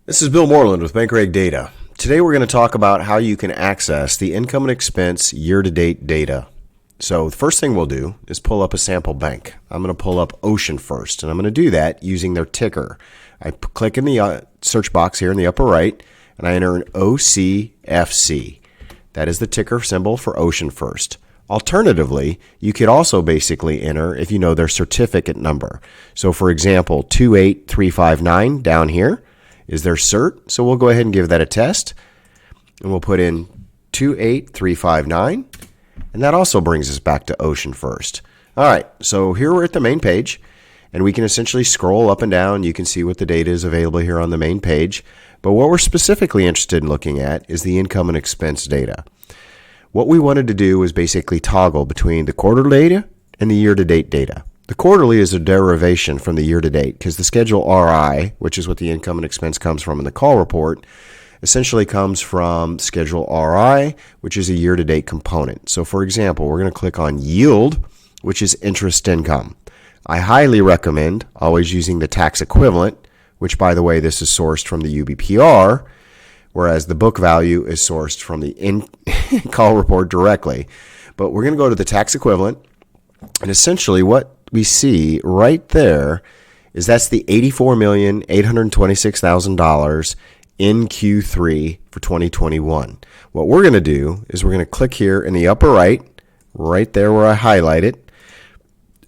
This is Bill Moreland with BankReg Data. Today we're going to talk about how you can access the income and expense year-to-date data. So the first thing we'll do is pull up a sample bank. I'm going to pull up Ocean first, and I'm going to do that using their ticker. I click in the search box here in the upper right, and I enter an OCFC. That is the ticker symbol for Ocean First. Alternatively, you could also basically enter if you know their certificate number. So for example, 28359 down here is their cert. So we'll go ahead and give that a test. And we'll put in 28359. And that also brings us back to Ocean First. All right, so here we're at the main page. And we can essentially scroll up and down. You can see what the data is available here on the main page. But what we're specifically interested in looking at is the income and expense data. What we wanted to do was basically toggle between the quarter data and the year-to-date data. The quarterly is a derivation from the year-to-date because the schedule RI, which is what the income and expense comes from in the call report, essentially comes from schedule RI, which is a year-to-date component. So for example, we're going to click on yield, which is interest income. I highly recommend always using the tax equivalent, which by the way, this is sourced from the UBPR, whereas the book value is sourced from the call report directly. But we're going to go to the tax equivalent, and essentially what we see right there is that's the $84,826,000 in Q3 for 2021. What we're going to do is we're going to click here in the upper right there where I highlight it,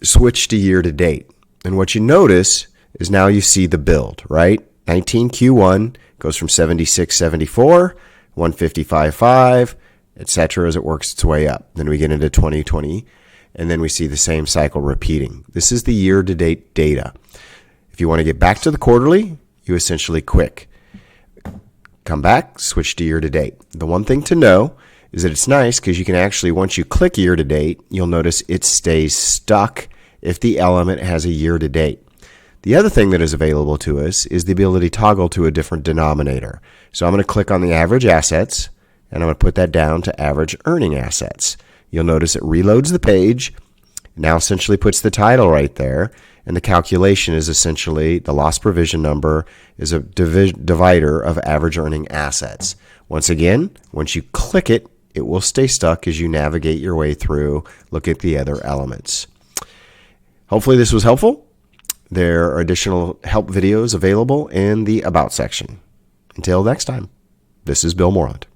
switch to year to date. And what you notice is now you see the build, right? 19Q1 goes from 76.74, 155.5, etc. as it works its way up. Then we get into 2020, and then we see the same cycle repeating. This is the year-to-date data. If you want to get back to the quarterly, you essentially come back, switch to year-to-date. The one thing to know is that it's nice because you can actually, once you click year-to-date, you'll notice it stays stuck if the element has a year-to-date. The other thing that is available to us is the ability to toggle to a different denominator. So I'm going to click on the average assets, and I'm going to put that down to average earning assets. You'll notice it reloads the page, now essentially puts the title right there, and the calculation is essentially the loss provision number is a divider of average earning assets. Once again, once you click it, it will stay stuck as you navigate your way through, look at the other elements. Hopefully this was helpful. There are additional help videos available in the About section. Until next time, this is Bill Moreland.